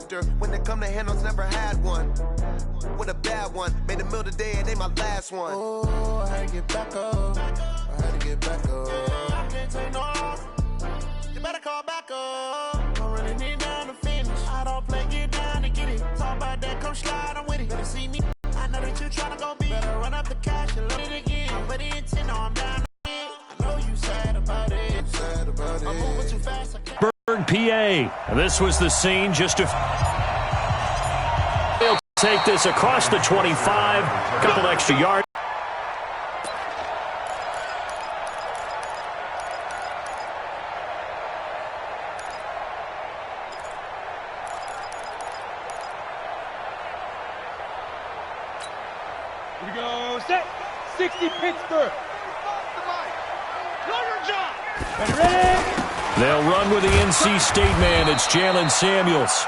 master. When it come to handles, never had one. With a bad one, made a meal today and ain't my last one. Oh, I had to get back up. I had to get back up. I can't take no. You better call back up. Don't really need down to finish. I don't play, get down to get it. Talk about that, come slide, I'm with it. Better see me. I know that you tryna go be. Better run up the cash and load it again. But the intent, no, I'm down. I know you sad about it. Sad about it. I'm moving too fast. PA. This was the scene just to take this across the 25, couple extra yards. Here we go, set, 60 Pittsburgh. Ready? They'll run with the NC State man. It's Jalen Samuels.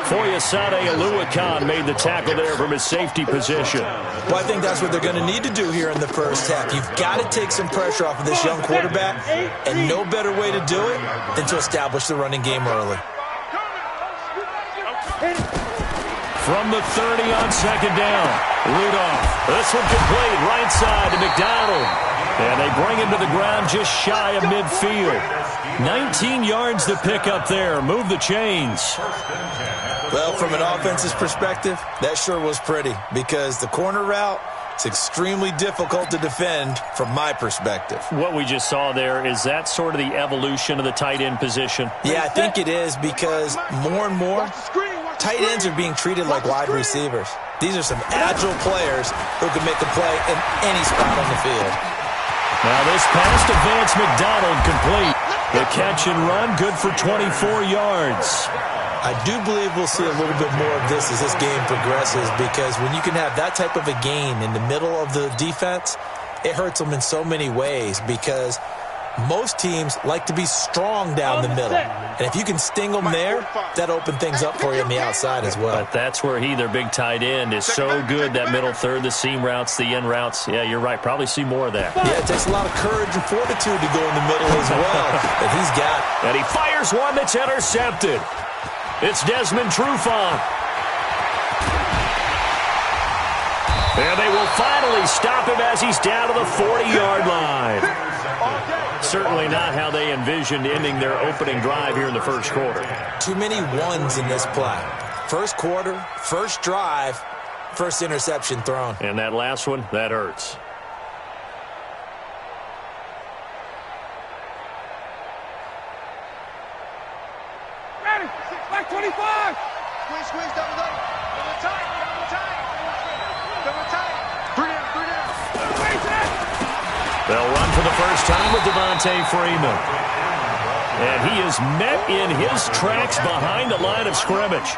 Foyesade Aluakan made the tackle there from his safety position. Well, I think that's what they're going to need to do here in the first half. You've got to take some pressure off of this young quarterback, and no better way to do it than to establish the running game early. From the 30 on second down, Rudolph. This one complete, right side to McDonald. And they bring him to the ground just shy of midfield. 19 yards to pick up there. Move the chains. Well, from an offense's perspective, that sure was pretty because the corner route is extremely difficult to defend from my perspective. What we just saw there, is that sort of the evolution of the tight end position? Yeah, I think it is because more and more tight ends are being treated like wide receivers. These are some agile players who can make a play in any spot on the field. Now this pass to Vance McDonald complete. The catch and run good for 24 yards. I do believe we'll see a little bit more of this as this game progresses because when you can have that type of a gain in the middle of the defense, it hurts them in so many ways because most teams like to be strong down the middle. And if you can sting them there, that opens things up for you on the outside as well. But that's where their big tight end, is so good, that middle third, the seam routes, the end routes. Yeah, you're right. Probably see more of that. Yeah, it takes a lot of courage and fortitude to go in the middle as well. But he's got it. And he fires one that's intercepted. It's Desmond Trufant. And they will finally stop him as he's down to the 40-yard line. Certainly not how they envisioned ending their opening drive here in the first quarter. Too many ones in this play. First quarter, first drive, first interception thrown. And that last one, that hurts. Ready, back 25. Squeeze, double tight. They'll run for the first time with Devontae Freeman. And he is met in his tracks behind the line of scrimmage.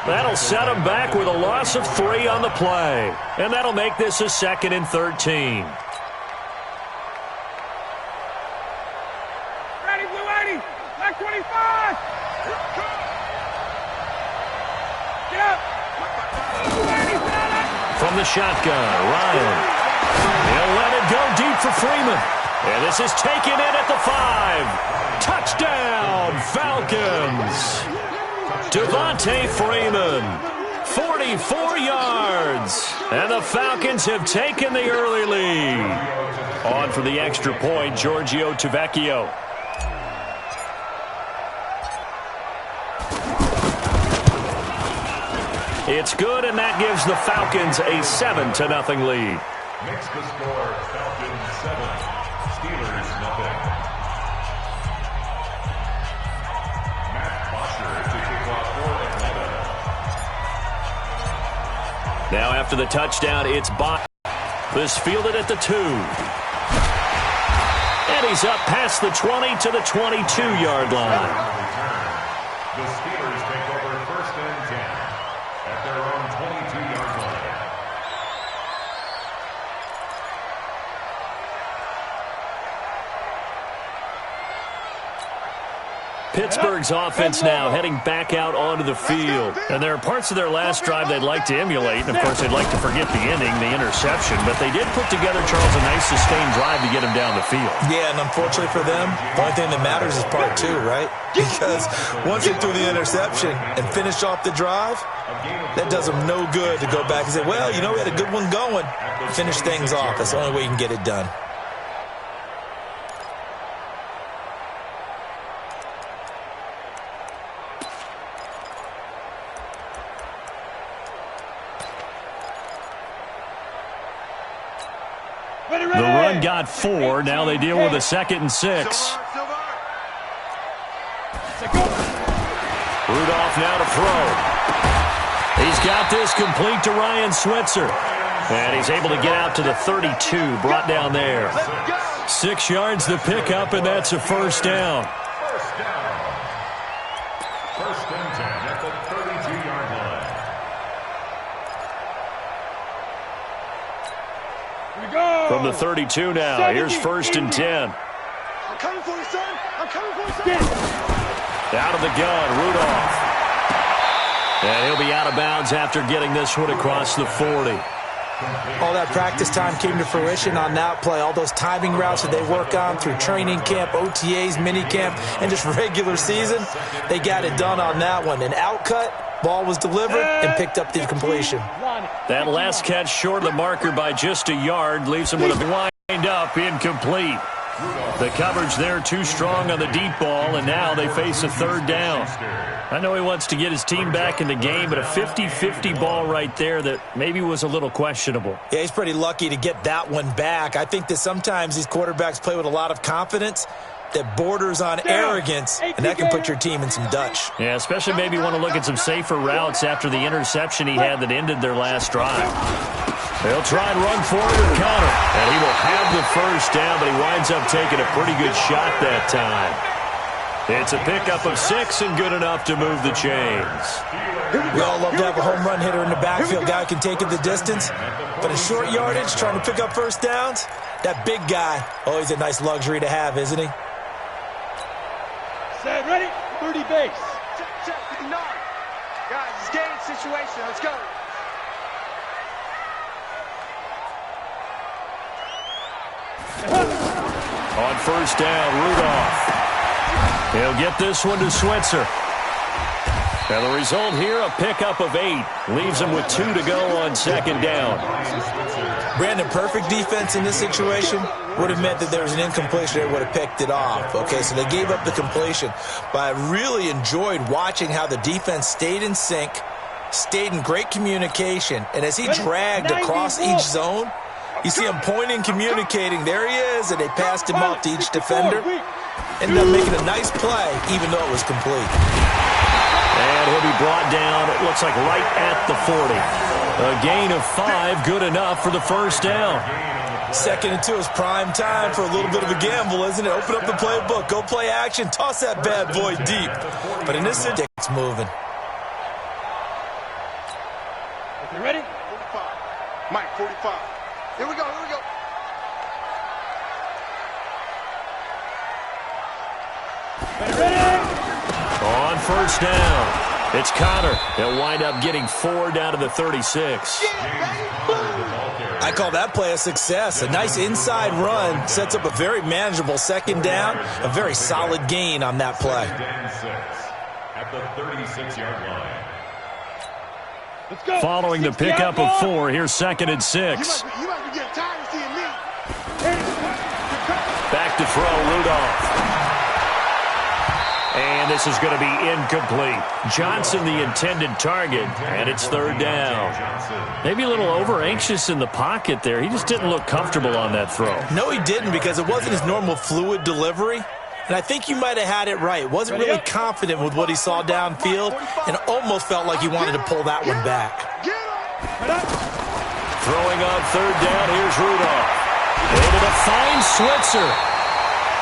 That'll set him back with a loss of 3 on the play. And that'll make this a 2nd and 13. Ready, blue 80, back 25. Get up. From the shotgun, Ryan. He'll let it go deep for Freeman. And this is taken in at the 5. Touchdown, Falcons. Devontae Freeman, 44 yards. And the Falcons have taken the early lead. On for the extra point, Giorgio Tavecchio. It's good, and that gives the Falcons a 7-0 lead. Makes the score Falcons 7, Steelers 0. Matt Bosher to kick off for Atlanta. Now after the touchdown, it's Bach. This fielded at the 2. And he's up past the 20 to the 22-yard line. The Steelers take over 1st and 10 at their own 22-yard line. Pittsburgh's offense now heading back out onto the field. And there are parts of their last drive they'd like to emulate. And, of course, they'd like to forget the ending, the interception. But they did put together, Charles, a nice sustained drive to get him down the field. Yeah, and unfortunately for them, the only thing that matters is part two, right? Because once they threw the interception and finished off the drive, that does them no good to go back and say, well, you know, we had a good one going. Finish things off. That's the only way you can get it done. The run got 4. Now they deal with a 2nd and 6. Rudolph now to throw. He's got this complete to Ryan Switzer. And he's able to get out to the 32, brought down there. 6 yards the pickup, and that's a first down. First and 10 at the 32-yard line. From the 32 now, here's 1st and 10. I'm coming for you, son. I'm coming for you, son. Out of the gun, Rudolph. And he'll be out of bounds after getting this one across the 40. All that practice time came to fruition on that play. All those timing routes that they work on through training camp, OTAs, minicamp, and just regular season, they got it done on that one. An outcut, ball was delivered, and picked up the completion. That last catch short of the marker by just a yard leaves him with a wind up incomplete. The coverage there too strong on the deep ball, and now they face a 3rd down. I know he wants to get his team back in the game, but a 50-50 ball right there that maybe was a little questionable. Yeah, he's pretty lucky to get that one back. I think that sometimes these quarterbacks play with a lot of confidence that borders on arrogance, and that can put your team in some Dutch. Yeah, especially maybe want to look at some safer routes after the interception he had that ended their last drive. They'll try and run forward and counter. And he will have the first down, but he winds up taking a pretty good shot that time. It's a pickup of 6 and good enough to move the chains. We all love to have a home run hitter in the backfield. Guy can take it the distance. But in short yardage, trying to pick up first downs, that big guy, always a nice luxury to have, isn't he? Set, ready, 30 base. Check, 59. Guys, it's game situation. Let's go. On first down, Rudolph. He'll get this one to Switzer. And the result here, a pickup of 8. Leaves him with 2 to go on 2nd down. Brandon, perfect defense in this situation would have meant that there was an incompletion. They would have picked it off. Okay, so they gave up the completion. But I really enjoyed watching how the defense stayed in sync, stayed in great communication. And as he dragged across each zone, you see him pointing, communicating. There he is, and they passed him off to each defender. Ended up making a nice play, even though it was complete. And he'll be brought down, it looks like right at the 40. A gain of 5, good enough for the first down. 2nd and 2 is prime time for a little bit of a gamble, isn't it? Open up the playbook, go play action, toss that bad boy deep. But in this situation, it's moving. You ready? 45. Mike, 45. Here we go, here we go. Ready? On first down, it's Connor. They'll wind up getting 4 down to the 36. I call that play a success. A nice inside run sets up a very manageable 2nd down. A very solid gain on that play. At the 36-yard line. Let's go. Following the pickup of 4, here's 2nd and 6. You might be getting tired of seeing me. Back to throw, Rudolph. And this is going to be incomplete. Johnson, the intended target, and it's 3rd down. Maybe a little over-anxious in the pocket there. He just didn't look comfortable on that throw. No, he didn't, because it wasn't his normal fluid delivery. And I think you might have had it right. Wasn't really confident with what he saw downfield and almost felt like he wanted to pull that one back. Throwing on 3rd down, here's Rudolph. Able to find Switzer.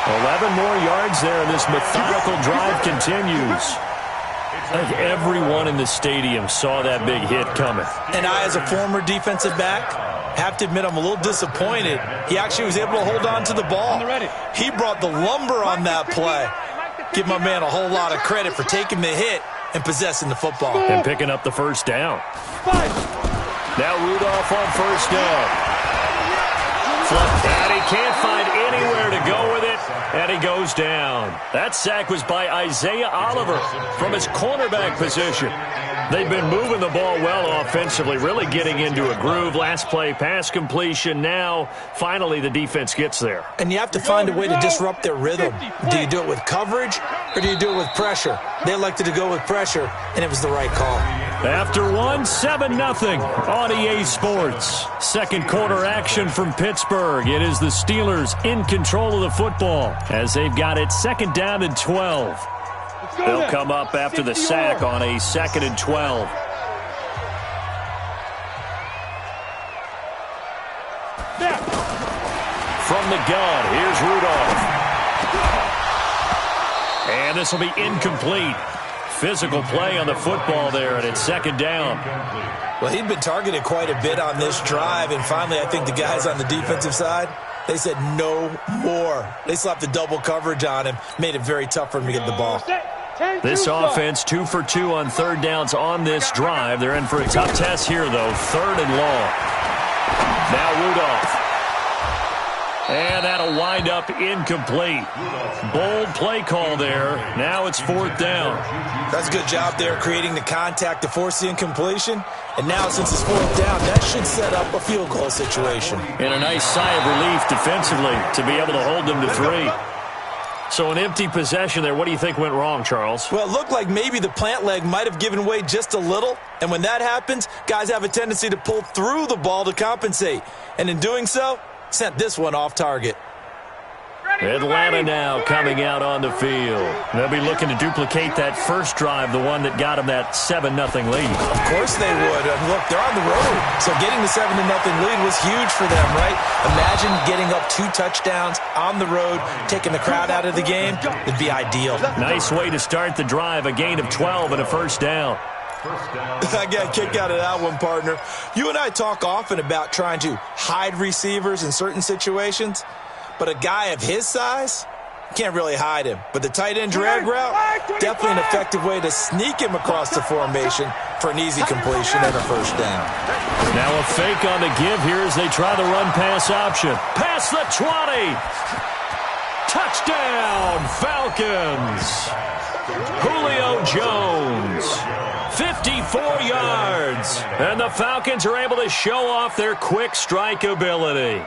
11 more yards there, and this methodical drive continues. I think everyone in the stadium saw that big hit coming. And I, as a former defensive back, have to admit I'm a little disappointed. He actually was able to hold on to the ball. He brought the lumber on that play. Give my man a whole lot of credit for taking the hit and possessing the football. And picking up the first down. Now Rudolph on first down. And he can't find anywhere to go with it, and he goes down. That sack was by Isaiah Oliver from his cornerback position. They've been moving the ball well offensively, really getting into a groove. Last play, pass completion. Now, finally, the defense gets there. And you have to find a way to disrupt their rhythm. Do you do it with coverage, or do you do it with pressure? They elected to go with pressure, and it was the right call. After 7-0 on EA Sports. Second quarter action from Pittsburgh. It is the Steelers in control of the football as they've got it 2nd down and 12. They'll come up after the sack on a 2nd and 12. From the gun, here's Rudolph. And this will be incomplete. Physical play on the football there, and it's 2nd down. Well, he'd been targeted quite a bit on this drive, and finally I think the guys on the defensive side, they said no more. They slapped the double coverage on him, made it very tough for him to get the ball. This offense 2 for 2 on 3rd downs on this drive. They're in for a tough test here, though. 3rd and long. Now Rudolph. And that'll wind up incomplete. Bold play call there. Now it's 4th down. That's a good job there creating the contact to force the incompletion. And now since it's 4th down, that should set up a field goal situation. And a nice sigh of relief defensively to be able to hold them to 3. So an empty possession there. What do you think went wrong, Charles? Well, it looked like maybe the plant leg might have given way just a little. And when that happens, guys have a tendency to pull through the ball to compensate. And in doing so, sent this one off target. Atlanta now coming out on the field. They'll be looking to duplicate that first drive, the one that got them that 7-0 lead. Of course they would. Look, they're on the road. So getting the 7-0 lead was huge for them, right? Imagine getting up 2 touchdowns on the road, taking the crowd out of the game. It'd be ideal. Nice way to start the drive. A gain of 12 and a first down. I got a kick out of that one, partner. You and I talk often about trying to hide receivers in certain situations, but a guy of his size, can't really hide him. But the tight end drag route, definitely an effective way to sneak him across the formation for an easy completion and a first down. Now a fake on the give here as they try the run-pass option. Past the 20. Touchdown, Falcons. Julio Jones. 54 yards. And the Falcons are able to show off their quick strike ability.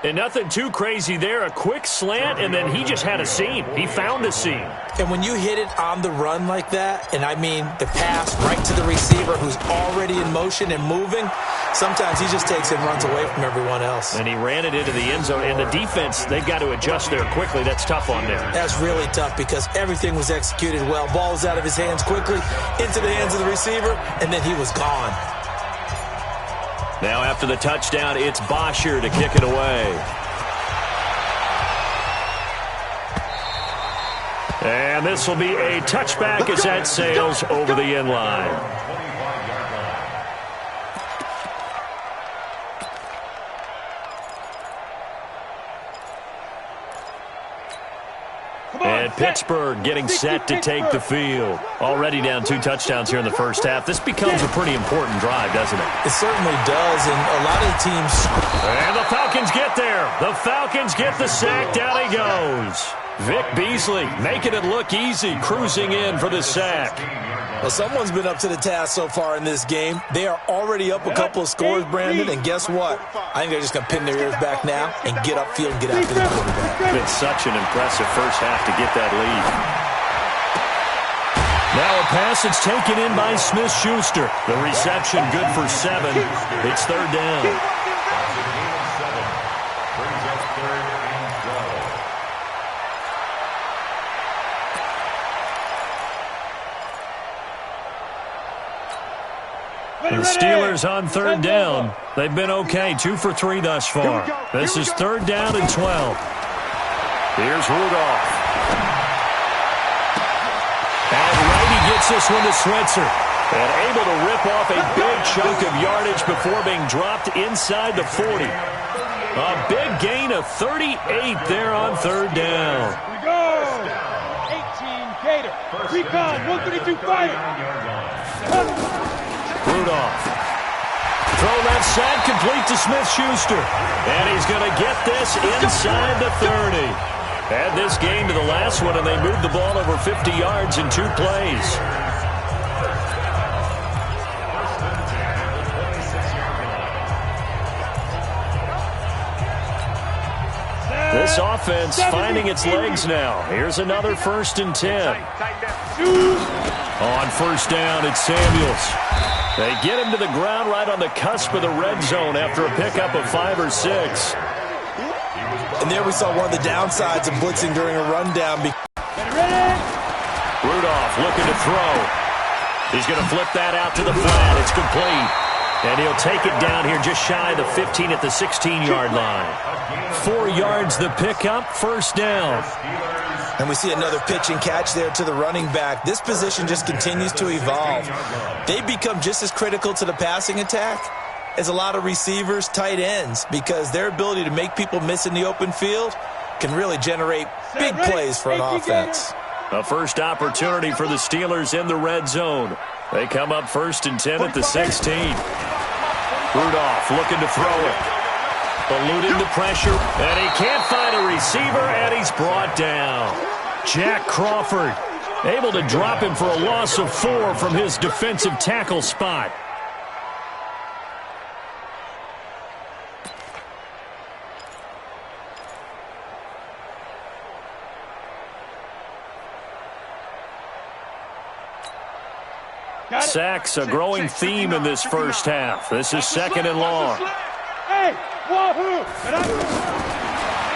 And nothing too crazy there. A quick slant, and then he just had a seam. He found a seam. And when you hit it on the run like that, and I mean the pass right to the receiver who's already in motion and moving, sometimes he just takes it and runs away from everyone else. And he ran it into the end zone. And the defense, they've got to adjust there quickly. That's tough on them. That's really tough because everything was executed well. Ball was out of his hands quickly, into the hands of the receiver, and then he was gone. Now after the touchdown, it's Bosher to kick it away. And this will be a touchback as that sails over the end line. And Pittsburgh getting set to take the field. Already down 2 touchdowns here in the first half. This becomes a pretty important drive, doesn't it? It certainly does, and a lot of the teams... And the Falcons get there. The Falcons get the sack. Down he goes. Vic Beasley making it look easy, cruising in for the sack. Well, someone's been up to the task so far in this game. They are already up a couple of scores, Brandon, and guess what? I think they're just going to pin their ears back now and get upfield and get after the quarterback. It's been such an impressive first half to get that lead. Now a pass that's taken in by Smith-Schuster. The reception good for 7. It's 3rd down. Brings up 3rd and 12. The Steelers on 3rd down. They've been okay, 2 for 3 thus far. This is 3rd down and 12. Here's Rudolph. And Righty gets this one to Switzer. And able to rip off a big chunk of yardage before being dropped inside the 40. A big gain of 38 there on 3rd down. Cater. Recon, 132 fighter. Rudolph. Throw left side, complete to Smith-Schuster. And he's going to get this inside the 30. Add this game to the last one, and they moved the ball over 50 yards in 2 plays. This offense finding its legs now. Here's another 1st and 10. On 1st down, it's Samuels. They get him to the ground right on the cusp of the red zone after a pickup of 5 or 6. And there we saw one of the downsides of blitzing during a rundown. Rudolph looking to throw. He's going to flip that out to the flat. It's complete. And he'll take it down here just shy of the 15 at the 16-yard line. 4 yards the pickup, 1st down. And we see another pitch and catch there to the running back. This position just continues to evolve. They become just as critical to the passing attack as a lot of receivers, tight ends, because their ability to make people miss in the open field can really generate big plays for an offense. A first opportunity for the Steelers in the red zone. They come up 1st and 10 at the 16. Rudolph looking to throw it. Eluding the pressure, and he can't find a receiver, and he's brought down. Jack Crawford able to drop him for a loss of 4 from his defensive tackle spot. Sacks, a growing theme in this first half. This is 2nd and long.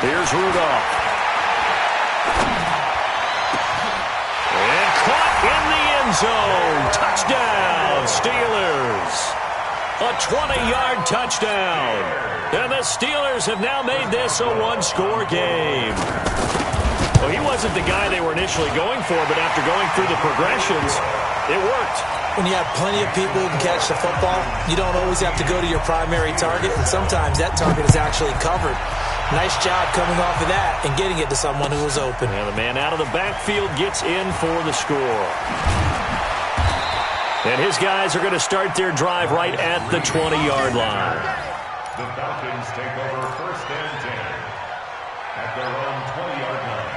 Here's Rudolph. And caught in the end zone. Touchdown, Steelers. A 20-yard touchdown. And the Steelers have now made this a 1-score game. Well, he wasn't the guy they were initially going for, but after going through the progressions, it worked. When you have plenty of people who can catch the football, you don't always have to go to your primary target, and sometimes that target is actually covered. Nice job coming off of that and getting it to someone who was open. And the man out of the backfield gets in for the score. And his guys are going to start their drive right at the 20-yard line. The Falcons take over 1st and 10 at their own 20-yard line.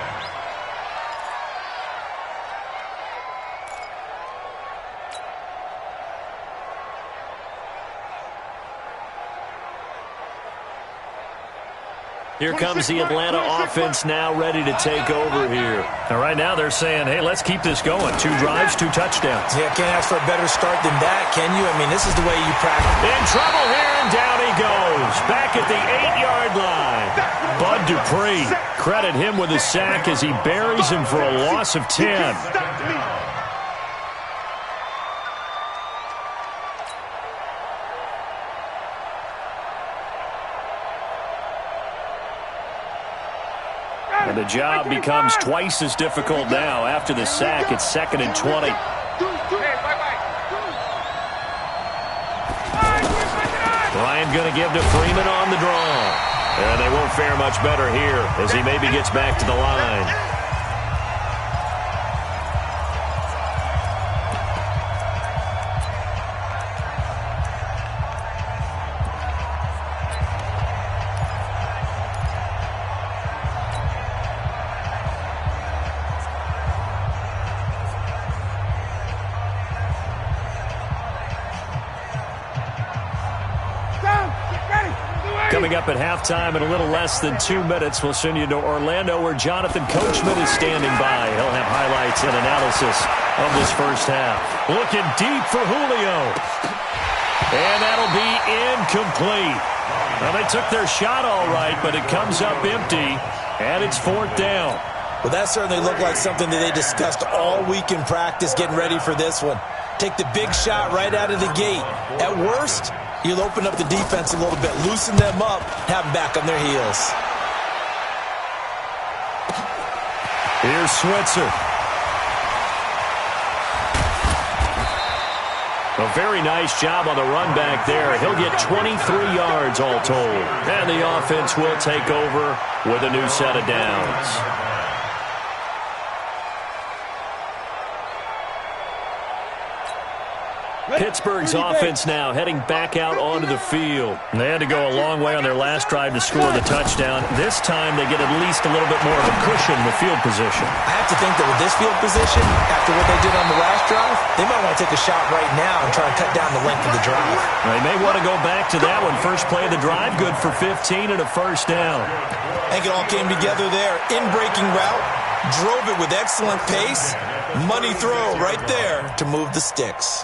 Here comes the Atlanta offense now ready to take over here. And right now they're saying, hey, let's keep this going. 2 drives, 2 touchdowns. Yeah, can't ask for a better start than that, can you? I mean, this is the way you practice. In trouble here, and down he goes. Back at the 8-yard line. Bud Dupree, credit him with a sack as he buries him for a loss of 10. And the job becomes twice as difficult now. After the sack, it's 2nd and 20. Ryan going to give to Freeman on the draw. And they won't fare much better here as he maybe gets back to the line. Coming up at halftime in a little less than 2 minutes, we'll send you to Orlando where Jonathan Coachman is standing by. He'll have highlights and analysis of this first half. Looking deep for Julio. And that'll be incomplete. Well, they took their shot all right, but it comes up empty, and it's 4th down. Well, that certainly looked like something that they discussed all week in practice getting ready for this one. Take the big shot right out of the gate. At worst, you'll open up the defense a little bit, loosen them up, have them back on their heels. Here's Switzer. A very nice job on the run back there. He'll get 23 yards all told. And the offense will take over with a new set of downs. Pittsburgh's offense now heading back out onto the field. They had to go a long way on their last drive to score the touchdown. This time they get at least a little bit more of a cushion with field position. I have to think that with this field position, after what they did on the last drive, they might want to take a shot right now and try and cut down the length of the drive. They may want to go back to that one. First play of the drive, good for 15 and a first down. I think it all came together there. In-breaking route, drove it with excellent pace. Money throw right there to move the sticks.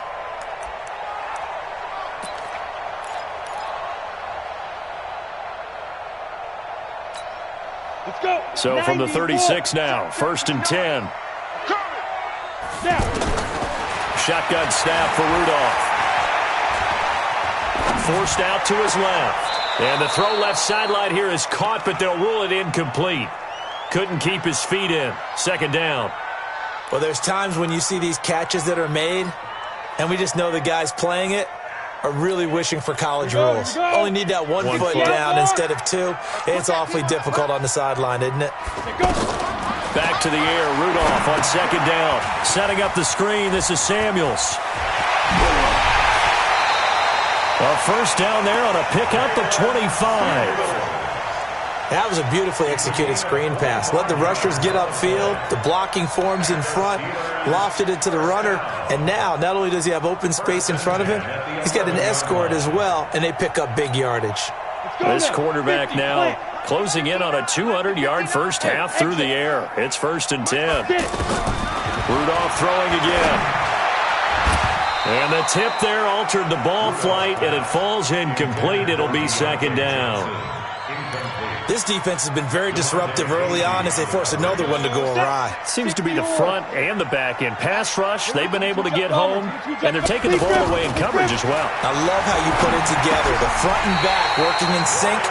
Let's go. So from the 36 now, first and 10. Shotgun snap for Rudolph. Forced out to his left. And the throw left sideline here is caught, but they'll rule it incomplete. Couldn't keep his feet in. Second down. Well, there's times when you see these catches that are made, and we just know the guys playing it are really wishing for college rules. Only need that one foot down instead of two. It's awfully difficult on the sideline, isn't it? Back to the air. Rudolph on second down. Setting up the screen. This is Samuels. A first down there on a pickup of 25. That was a beautifully executed screen pass. Let the rushers get upfield. The blocking forms in front. Lofted it to the runner. And now, not only does he have open space in front of him, he's got an escort as well, and they pick up big yardage. This quarterback now closing in on a 200-yard first half through the air. It's first and 10. Rudolph throwing again. And the tip there altered the ball flight, and it falls incomplete. It'll be second down. This defense has been very disruptive early on as they force another one to go awry. Seems to be the front and the back end. Pass rush, they've been able to get home, and they're taking the ball away in coverage as well. I love how you put it together. The front and back working in sync,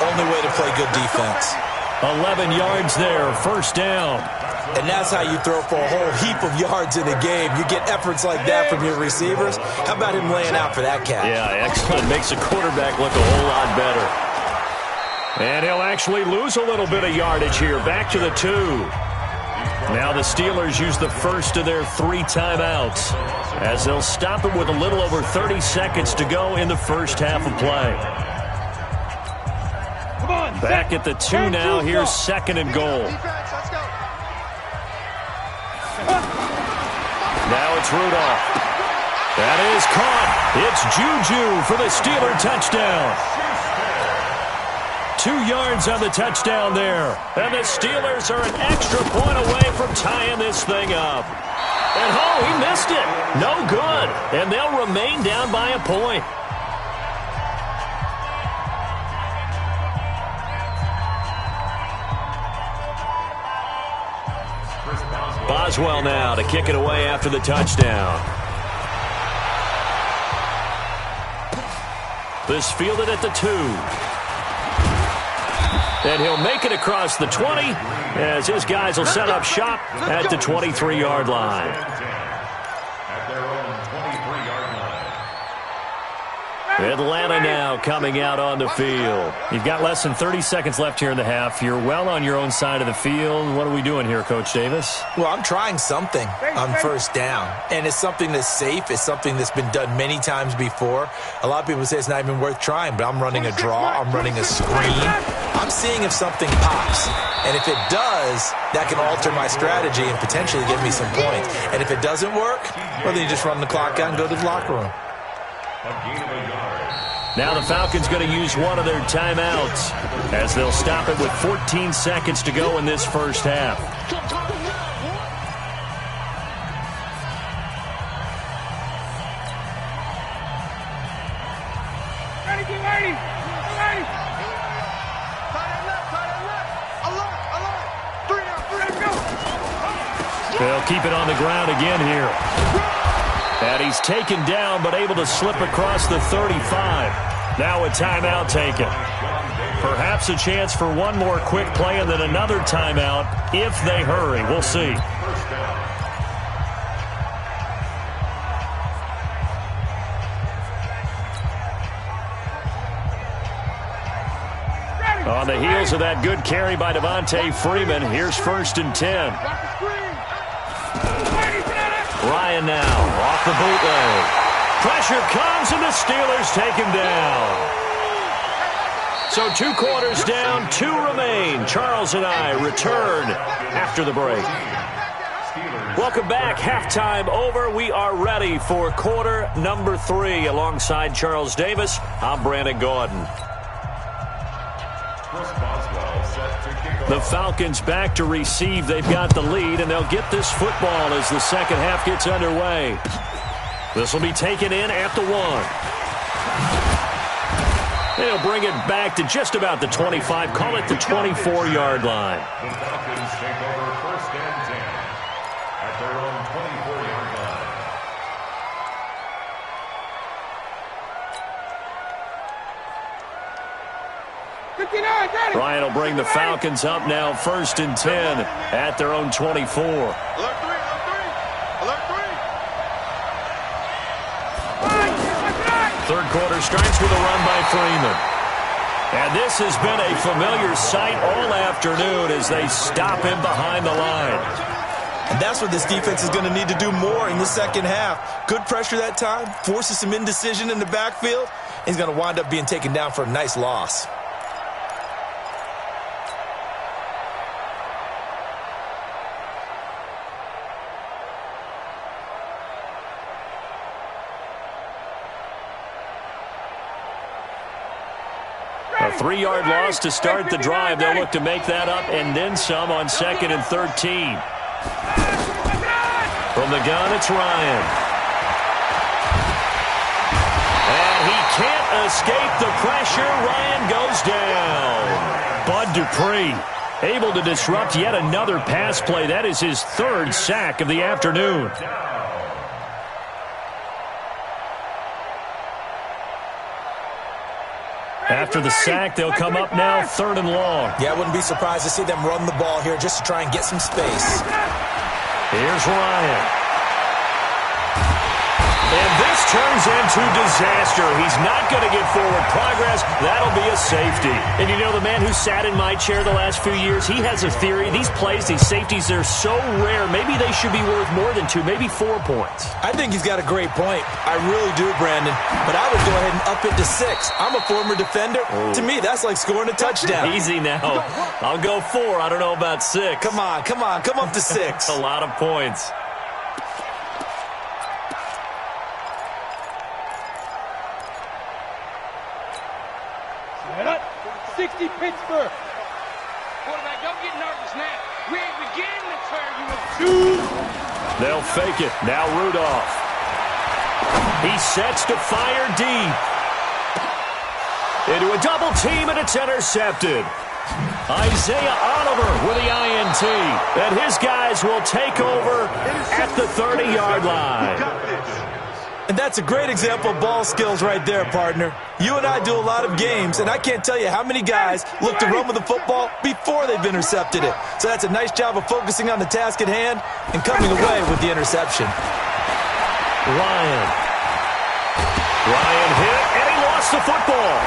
only way to play good defense. 11 yards there, first down. And that's how you throw for a whole heap of yards in a game. You get efforts like that from your receivers. How about him laying out for that catch? Yeah, excellent. Makes the quarterback look a whole lot better. And he'll actually lose a little bit of yardage here. Back to the 2. Now the Steelers use the first of their 3 timeouts as they'll stop it with a little over 30 seconds to go in the first half of play. Back at the 2 now. Here's second and goal. Now it's Rudolph. That is caught. It's Juju for the Steeler touchdown. 2 yards on the touchdown there. And the Steelers are an extra point away from tying this thing up. And, oh, he missed it. No good. And they'll remain down by a point. Boswell now to kick it away after the touchdown. This fielded at the 2. And he'll make it across the 20 as his guys will set up shop at the 23-yard line. At their own 23-yard line. Atlanta now coming out on the field. You've got less than 30 seconds left here in the half. You're well on your own side of the field. What are we doing here, Coach Davis? Well, I'm trying something on first down. And it's something that's safe. It's something that's been done many times before. A lot of people say it's not even worth trying, but I'm running a draw. I'm running a screen. I'm seeing if something pops. And if it does, that can alter my strategy and potentially give me some points. And if it doesn't work, well, then you just run the clock out and go to the locker room. Now the Falcons going to use one of their timeouts as they'll stop it with 14 seconds to go in this first half. Ready, get ready. Get ready. They'll keep it on the ground again here. And he's taken down but able to slip across the 35. Now a timeout taken. Perhaps a chance for one more quick play and then another timeout if they hurry. We'll see. On the heels of that good carry by Devontae Freeman, here's first and 10. Ryan now off the bootleg. Pressure comes, and the Steelers take him down. So 2 quarters down, 2 remain. Charles and I return after the break. Welcome back. Halftime over. We are ready for quarter number 3. Alongside Charles Davis, I'm Brandon Gaudin. The Falcons back to receive. They've got the lead, and they'll get this football as the second half gets underway. This will be taken in at the 1. They'll bring it back to just about the 25. Call it the 24-yard line. The Falcons take over first and 10 at their own 24-yard line. Ryan will bring the Falcons up now first and 10 at their own 24. Alert 3, alert 3. Third quarter starts with a run by Freeman. And this has been a familiar sight all afternoon as they stop him behind the line. And that's what this defense is going to need to do more in the second half. Good pressure that time, forces some indecision in the backfield. He's going to wind up being taken down for a nice loss. A 3-yard loss to start the drive. They'll look to make that up and then some on 2nd and 13. From the gun, it's Ryan. And he can't escape the pressure. Ryan goes down. Bud Dupree able to disrupt yet another pass play. That is his 3rd sack of the afternoon. After the sack, they'll come up now 3rd and long. Yeah, I wouldn't be surprised to see them run the ball here just to try and get some space. Here's Ryan. And this turns into disaster. He's not going to get forward progress. That'll be a safety. And you know, the man who sat in my chair the last few years, he has a theory. These plays, these safeties, they're so rare. Maybe they should be worth more than 2, maybe 4 points. I think he's got a great point. I really do, Brandon. But I would go ahead and up it to 6. I'm a former defender. Oh. To me, that's like scoring a touchdown. Easy now. I'll go 4. I don't know about 6. Come on. Come up to 6. A lot of points. Set up. 60 Pittsburgh. Quarterback, don't get nervous now. We ain't beginning to turn you up. 2. They'll fake it. Now Rudolph. He sets to fire deep. Into a double team, and it's intercepted. Isaiah Oliver with the INT. And his guys will take over at the 30-yard line. And that's a great example of ball skills right there, partner. You and I do a lot of games, and I can't tell you how many guys look to run with the football before they've intercepted it. So that's a nice job of focusing on the task at hand and coming away with the interception. Ryan hit, and he lost the football.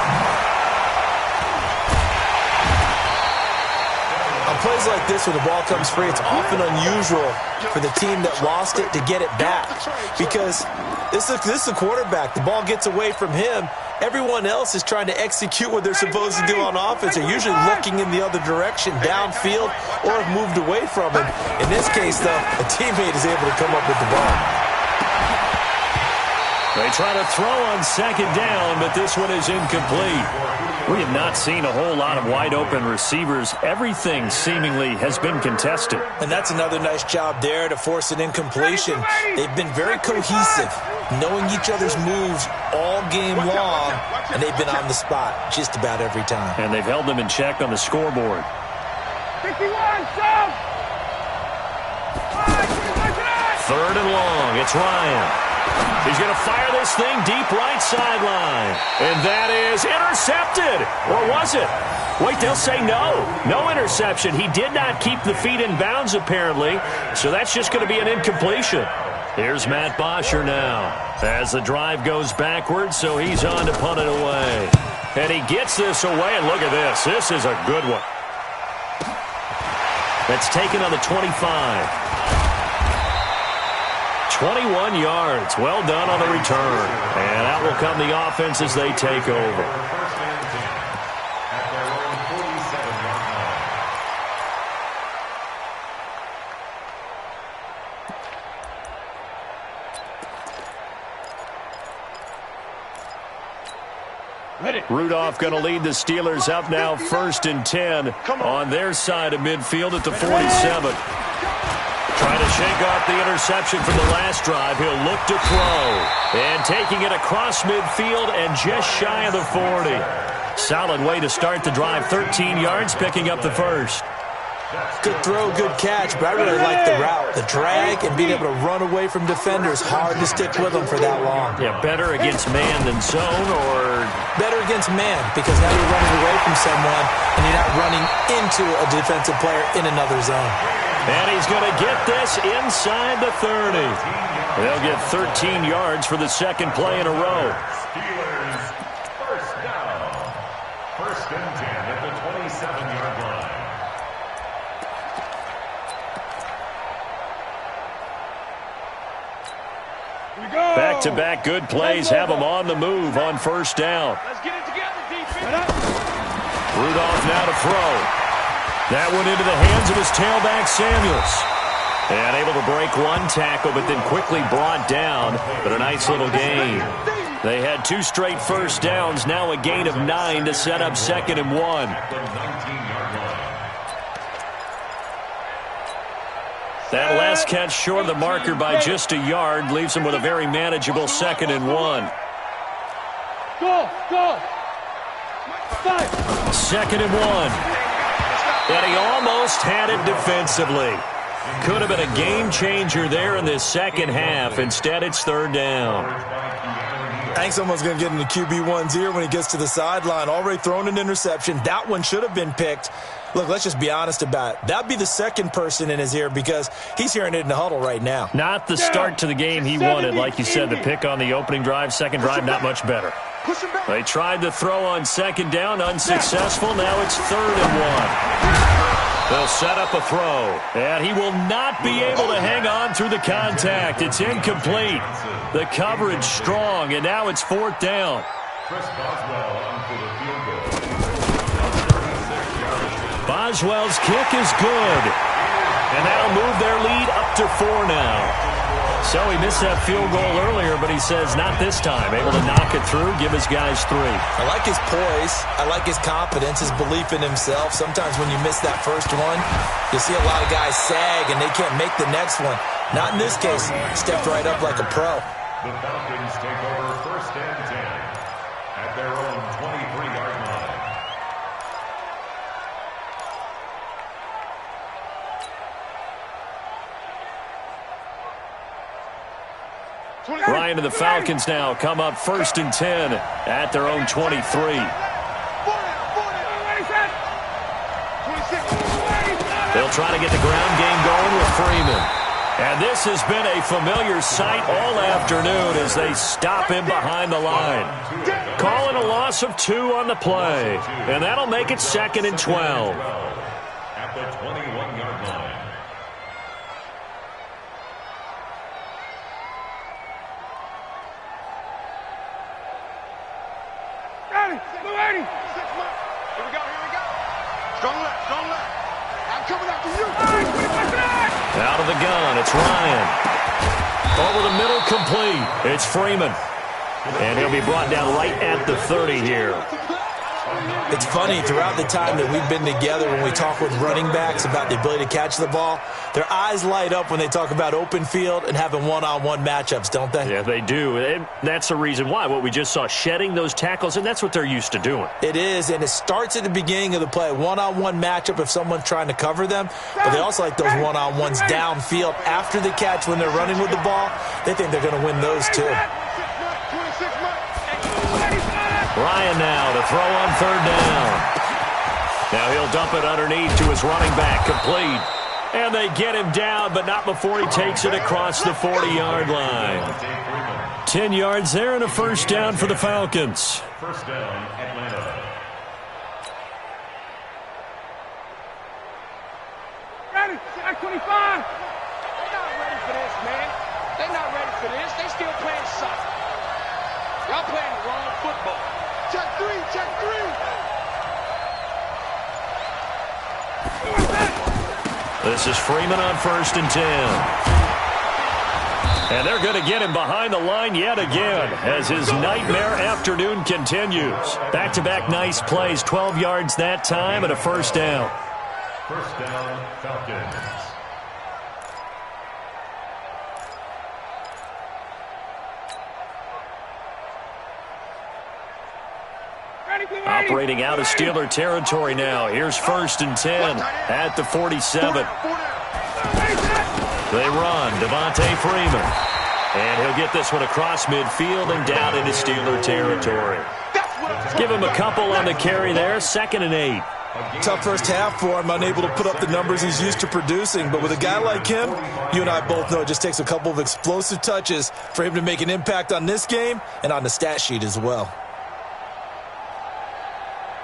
On plays like this where the ball comes free, it's often unusual for the team that lost it to get it back because this is the quarterback. The ball gets away from him. Everyone else is trying to execute what they're supposed to do on offense. They're usually looking in the other direction, downfield, or have moved away from him. In this case, though, a teammate is able to come up with the ball. They try to throw on 2nd down, but this one is incomplete. We have not seen a whole lot of wide-open receivers. Everything seemingly has been contested. And that's another nice job there to force an incompletion. They've been very cohesive, knowing each other's moves all game long, and they've been on the spot just about every time. And they've held them in check on the scoreboard. 51, stop! 3rd and long. It's Ryan. He's going to fire this thing deep right sideline. And that is intercepted. Or was it? Wait, they'll say no. No interception. He did not keep the feet in bounds, apparently. So that's just going to be an incompletion. Here's Matt Bosher now as the drive goes backwards, so he's on to punt it away. And he gets this away, and look at this. This is a good one. That's taken on the 25. 21 yards. Well done on the return. And out will come the offense as they take over. First and 10 at their own 47-yard line. Rudolph going to lead the Steelers up now 1st and 10 on their side of midfield at the 47. Trying to shake off the interception from the last drive. He'll look to throw. And taking it across midfield and just shy of the 40. Solid way to start the drive. 13 yards, picking up the first. Good throw, good catch, but I really like the route. The drag and being able to run away from defenders, hard to stick with them for that long. Yeah, better against man than zone, or better against man, because now you're running away from someone and you're not running into a defensive player in another zone. And he's going to get this inside the 30. They'll get 13 yards for the second play in a row. Steelers first down. 1st and 10 at the 27-yard line. Back-to-back good plays have them on the move on first down. Let's get it together, defense. Rudolph now to throw. That went into the hands of his tailback, Samuels. And able to break one tackle, but then quickly brought down. But a nice little gain. They had 2 straight first downs, now a gain of 9 to set up 2nd and 1. The 19-yard line. That last catch short of the marker by just a yard leaves him with a very manageable 2nd and 1. Go. 2nd and 1. And he almost had it defensively. Could have been a game changer there in this second half. Instead, it's 3rd down. I think someone's going to get in the QB1's ear when he gets to the sideline. Already thrown an interception. That one should have been picked. Look, let's just be honest about it. That'd be the second person in his ear because he's hearing it in the huddle right now. Not the start to the game he wanted. Like you said, the pick on the opening drive, second drive, not much better. They tried the throw on 2nd down, unsuccessful. Now it's 3rd and 1. They'll set up a throw, and he will not be able to hang on through the contact. It's incomplete. The coverage strong, and now it's 4th down. Chris Boswell on for the field goal. Boswell's kick is good, and that'll move their lead up to 4 now. So he missed that field goal earlier, but he says not this time. Able to knock it through, give his guys 3. I like his poise. I like his confidence, his belief in himself. Sometimes when you miss that first one, you see a lot of guys sag and they can't make the next one. Not in this case. Stepped right up like a pro. The Falcons take over 1st and 10 at their own 23-yard line. Ryan and the Falcons now come up 1st and 10 at their own 23. They'll try to get the ground game going with Freeman. And this has been a familiar sight all afternoon as they stop him behind the line. Calling a loss of 2 on the play. And that'll make it 2nd and 12. At the 21-yard line. Here we go. Strong left. I'm coming after you. Out of the gun, it's Ryan. Over the middle, complete. It's Freeman. And he'll be brought down right at the 30 here. It's funny, throughout the time that we've been together when we talk with running backs about the ability to catch the ball, their eyes light up when they talk about open field and having one-on-one matchups, don't they? Yeah, they do. And that's the reason why. What we just saw, shedding those tackles, and that's what they're used to doing. It is, and it starts at the beginning of the play. One-on-one matchup if someone's trying to cover them, but they also like those one-on-ones downfield after the catch when they're running with the ball. They think they're going to win those too. Ryan now to throw on 3rd down. Now he'll dump it underneath to his running back, complete. And they get him down, but not before he takes it across the 40-yard line. 10 yards there and a 1st down for the Falcons. 1st down, Atlanta. Ready, 25. They're not ready for this, man. They're not ready. still playing soccer. Y'all playing the wrong football. Check three, check three. This is Freeman on 1st and 10. And they're going to get him behind the line yet again as his nightmare afternoon continues. Back-to-back nice plays, 12 yards that time and a first down. First down, Falcons. Operating out of Steeler territory now. Here's 1st and 10 at the 47. They run, Devontae Freeman. And he'll get this one across midfield and down into Steeler territory. Give him a couple on the carry there, 2nd and 8. Tough first half for him, unable to put up the numbers he's used to producing. But with a guy like him, you and I both know it just takes a couple of explosive touches for him to make an impact on this game and on the stat sheet as well.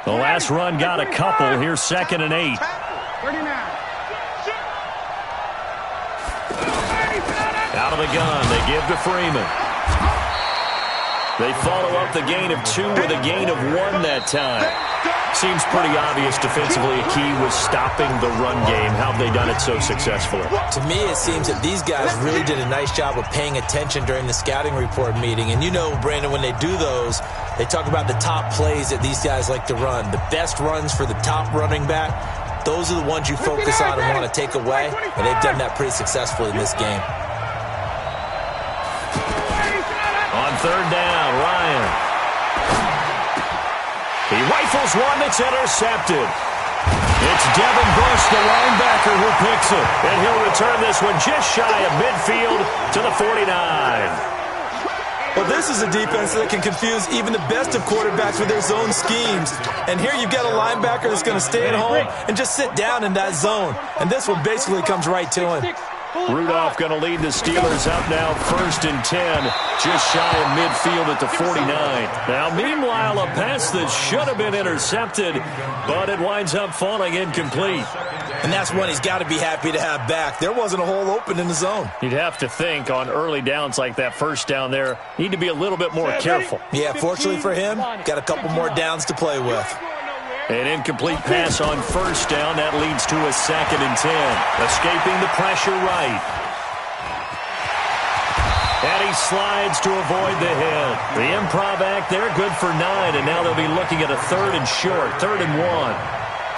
The last run got a couple. Here's 2nd and 8. 39. Out of the gun, they give to Freeman. They follow up the gain of 2 with a gain of 1 that time. Seems pretty obvious defensively a key was stopping the run game. How have they done it so successfully? To me, it seems that these guys really did a nice job of paying attention during the scouting report meeting. And you know, Brandon, when they do those, they talk about the top plays that these guys like to run. The best runs for the top running back, those are the ones you focus on and want to take away. And they've done that pretty successfully in this game. On 3rd down, Ryan. He rifles one that's intercepted. It's Devin Bush, the linebacker, who picks it. And he'll return this one just shy of midfield to the 49. Well, this is a defense that can confuse even the best of quarterbacks with their zone schemes. And here you've got a linebacker that's going to stay at home and just sit down in that zone. And this one basically comes right to him. Rudolph going to lead the Steelers up now 1st and 10, just shy of midfield at the 49. Now, meanwhile, a pass that should have been intercepted, but it winds up falling incomplete. And that's one he's got to be happy to have back. There wasn't a hole open in the zone. You'd have to think on early downs like that first down there, need to be a little bit more careful. Yeah, fortunately for him, got a couple more downs to play with. An incomplete pass on 1st down. That leads to a 2nd and 10. Escaping the pressure right. And he slides to avoid the hit. The improv act there, good for 9. And now they'll be looking at a 3rd and short, 3rd and 1.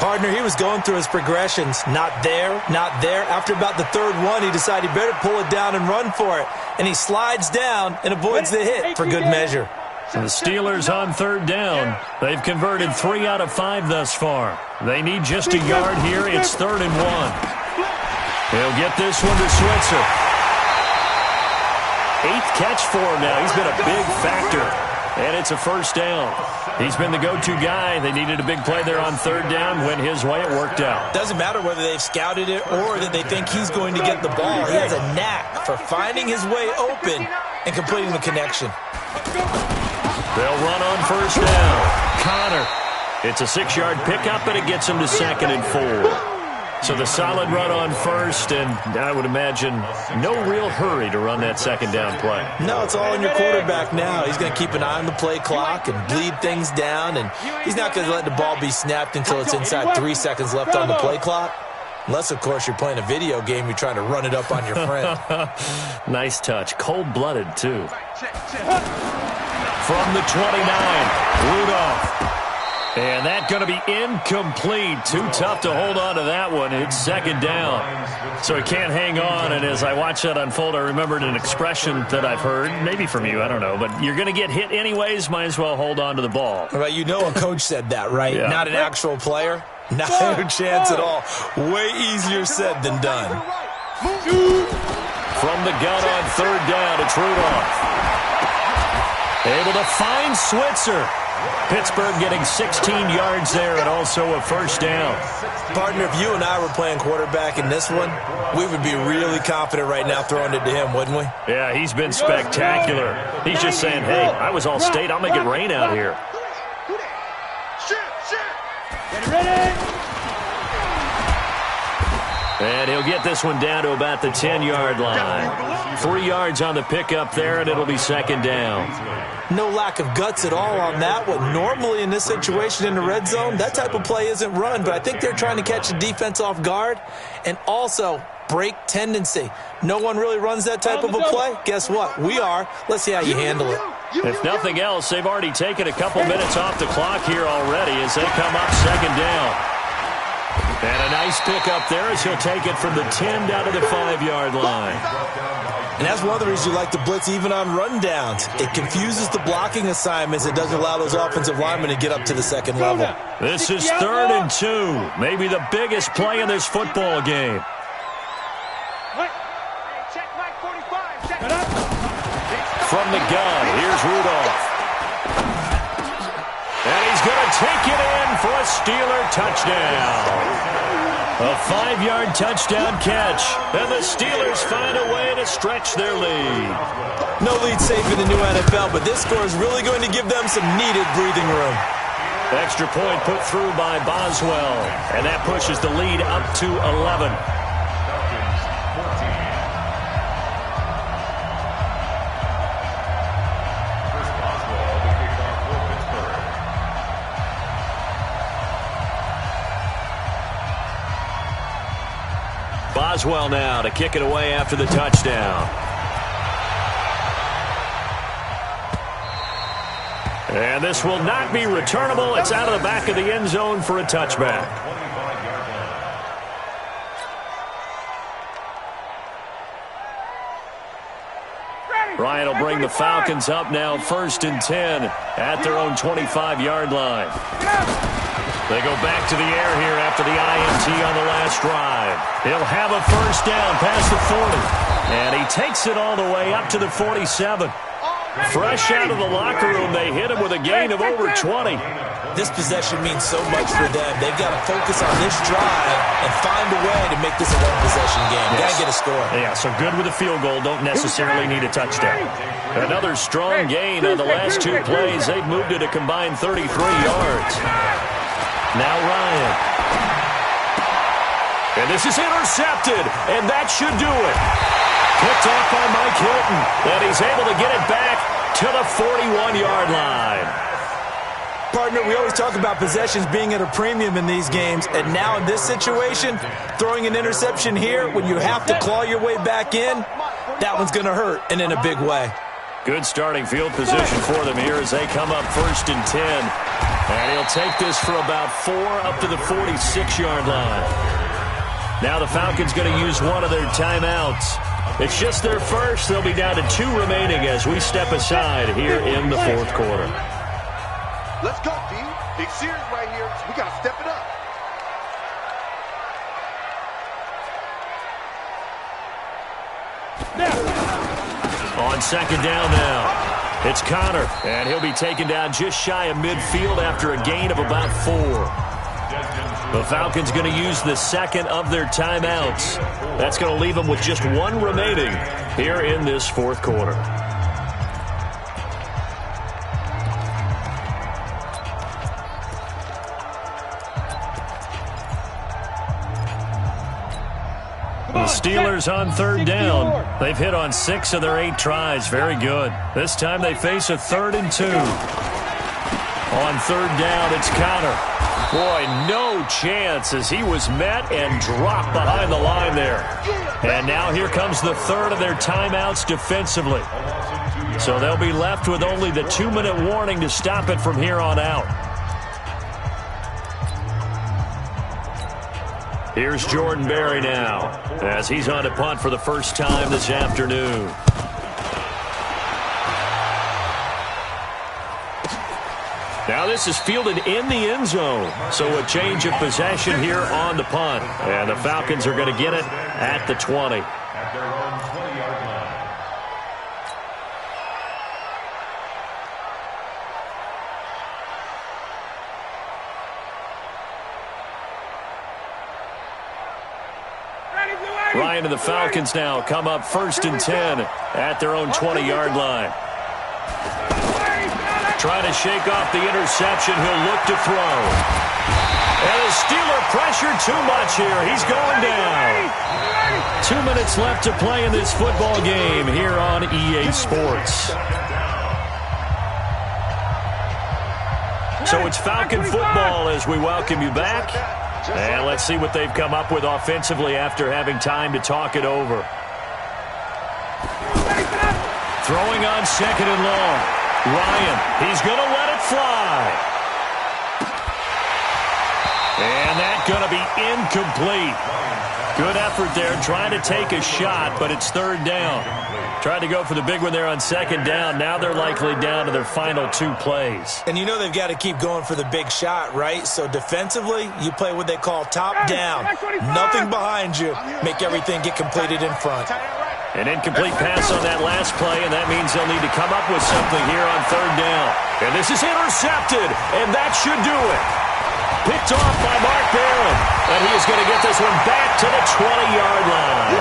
Partner, he was going through his progressions. Not there, not there. After about the 3rd one, he decided he better pull it down and run for it. And he slides down and avoids the hit for good measure. The Steelers on 3rd down. They've converted 3 out of 5 thus far. They need just a yard here. It's 3rd and 1. He'll get this one to Switzer. 8th catch for him now. He's been a big factor. And it's a first down. He's been the go-to guy. They needed a big play there on 3rd down. Went his way. It worked out. Doesn't matter whether they've scouted it or that they think he's going to get the ball. He has a knack for finding his way open and completing the connection. They'll run on 1st down. Connor. It's a 6-yard pickup, and it gets him to 2nd and 4. So the solid run on 1st, and I would imagine no real hurry to run that 2nd down play. No, it's all on your quarterback now. He's going to keep an eye on the play clock and bleed things down, and he's not going to let the ball be snapped until it's inside 3 seconds left on the play clock. Unless, of course, you're playing a video game, you're trying to run it up on your friend. Nice touch. Cold-blooded, too. From the 29, Rudolph. And that's going to be incomplete. Too tough to hold on to that one. It's 2nd down. So he can't hang on. And as I watch that unfold, I remembered an expression that I've heard, maybe from you, I don't know. But you're going to get hit anyways, might as well hold on to the ball. Well, you know a coach said that, right? Yeah. Not an actual player. Not a chance at all. Way easier said than done. From the gun on 3rd down, it's Rudolph. Able to find Switzer. Pittsburgh getting 16 yards there and also a first down. Partner, if you and I were playing quarterback in this one, we would be really confident right now throwing it to him, wouldn't we? Yeah, he's been spectacular. He's just saying, hey, I was all state. I'll make it rain out here. And he'll get this one down to about the 10-yard line. 3 yards on the pickup there, and it'll be second down. No lack of guts at all on that one. Normally in this situation in the red zone, that type of play isn't run, but I think they're trying to catch the defense off guard and also break tendency. No one really runs that type of a play. Guess what? We are. Let's see how you handle it. If nothing else, they've already taken a couple minutes off the clock here already as they come up second down. And a nice pickup there as he'll take it from the 10 down to the 5-yard line. And that's one of the reasons you like to blitz even on rundowns. It confuses the blocking assignments. It doesn't allow those offensive linemen to get up to the second level. This is 3rd and 2. Maybe the biggest play in this football game. From the gun, here's Rudolph. And he's going to take it in for a Steeler touchdown. A 5-yard touchdown catch. And the Steelers find a way to stretch their lead. No lead safe in the new NFL, but this score is really going to give them some needed breathing room. Extra point put through by Boswell. And that pushes the lead up to 11. Boswell now to kick it away after the touchdown. And this will not be returnable. It's out of the back of the end zone for a touchback. Ryan will bring the Falcons up now 1st and 10 at their own 25-yard line. They go back to the air here after the INT on the last drive. He'll have a first down past the 40. And he takes it all the way up to the 47. Fresh out of the locker room, they hit him with a gain of over 20. This possession means so much for them. They've got to focus on this drive and find a way to make this a one-possession game. Yes. Got to get a score. Yeah, so good with a field goal. Don't necessarily need a touchdown. Another strong gain on the last 2 plays. They've moved it a combined 33 yards. Now Ryan. And this is intercepted, and that should do it. Picked off by Mike Hilton, and he's able to get it back to the 41-yard line. Partner, we always talk about possessions being at a premium in these games, and now in this situation, throwing an interception here when you have to claw your way back in, that one's going to hurt, and in a big way. Good starting field position for them here as they come up 1st and 10. And he'll take this for about 4 up to the 46-yard line. Now the Falcons going to use one of their timeouts. It's just their first. They'll be down to 2 remaining as we step aside here in the 4th quarter. Let's go, D. Big series right here. We got to step it up. On second down now. It's Connor, and he'll be taken down just shy of midfield after a gain of about 4. The Falcons going to use the second of their timeouts. That's going to leave them with just 1 remaining here in this 4th quarter. The Steelers on 3rd down. They've hit on 6 of their 8 tries. Very good. This time they face a 3rd and 2. On 3rd down, it's Connor. Boy, no chance as he was met and dropped behind the line there. And now here comes the 3rd of their timeouts defensively. So they'll be left with only the 2-minute warning to stop it from here on out. Here's Jordan Berry now as he's on to punt for the first time this afternoon. Now this is fielded in the end zone, so a change of possession here on the punt. And the Falcons are going to get it at the 20. At their own 20-yard line. Ryan and the Falcons now come up 1st and 10 at their own 20-yard line. Trying to shake off the interception. He'll look to throw. And the Steeler pressure too much here. He's going down. 2 minutes left to play in this football game here on EA Sports. So it's Falcon football as we welcome you back. And let's see what they've come up with offensively after having time to talk it over. Throwing on second and long. Ryan, he's going to let it fly. And that's going to be incomplete. Good effort there, trying to take a shot, but it's third down. Tried to go for the big one there on second down. Now they're likely down to their final 2 plays. And you know they've got to keep going for the big shot, right? So defensively, you play what they call top down. Nothing behind you. Make everything get completed in front. An incomplete pass on that last play, and that means they'll need to come up with something here on third down. And this is intercepted, and that should do it. Picked off by Mark Barron, and he is going to get this one back to the 20-yard line.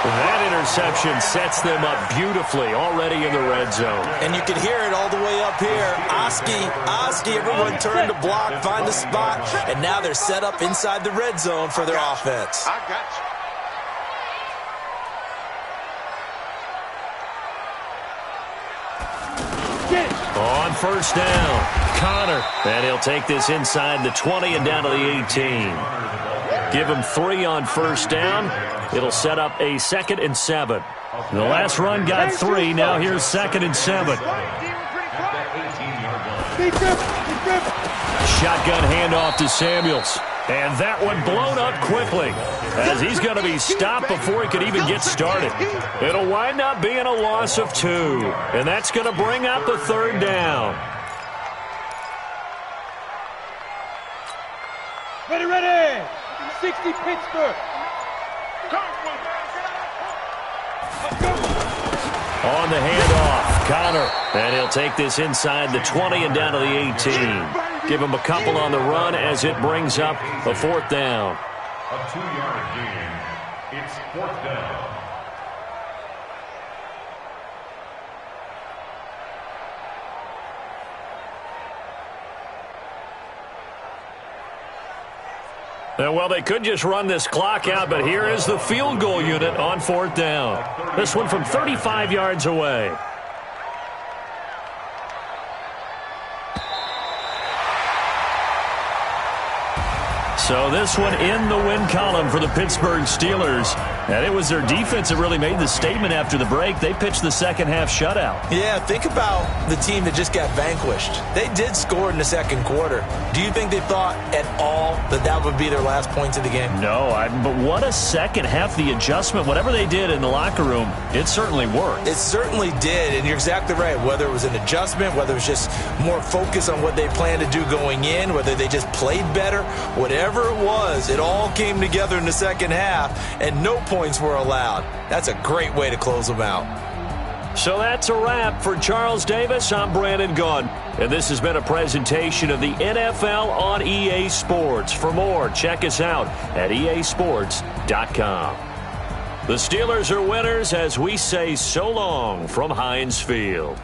That interception sets them up beautifully already in the red zone. And you can hear it all the way up here. Oski, everyone turned to block, find a spot, and now they're set up inside the red zone for their offense. I got you. On first down, Connor. And he'll take this inside the 20 and down to the 18. Give him 3 on first down. It'll set up a 2nd and 7. The last run got 3. Now here's 2nd and 7. Shotgun handoff to Samuels. And that one blown up quickly as he's going to be stopped before he could even get started. It'll wind up being a loss of 2. And that's going to bring up the third down. Ready. 60 Pittsburgh. On the handoff, Connor. And he'll take this inside the 20 and down to the 18. Give him a couple on the run as it brings up a 4th down. A 2-yard gain. It's 4th down. Well, they could just run this clock out, but here is the field goal unit on 4th down. This one from 35 yards away. So this one in the win column for the Pittsburgh Steelers. And it was their defense that really made the statement after the break. They pitched the second half shutout. Yeah, think about the team that just got vanquished. They did score in the second quarter. Do you think they thought at all that that would be their last points of the game? No, but what a second half. The adjustment, whatever they did in the locker room, it certainly worked. It certainly did, and you're exactly right. Whether it was an adjustment, whether it was just more focus on what they planned to do going in, whether they just played better, whatever it was, it all came together in the second half, and no points were allowed. That's a great way to close them out. So that's a wrap for Charles Davis. I'm Brandon Gunn, and this has been a presentation of the NFL on EA Sports. For more, check us out at easports.com. The Steelers are winners as we say so long from Heinz Field.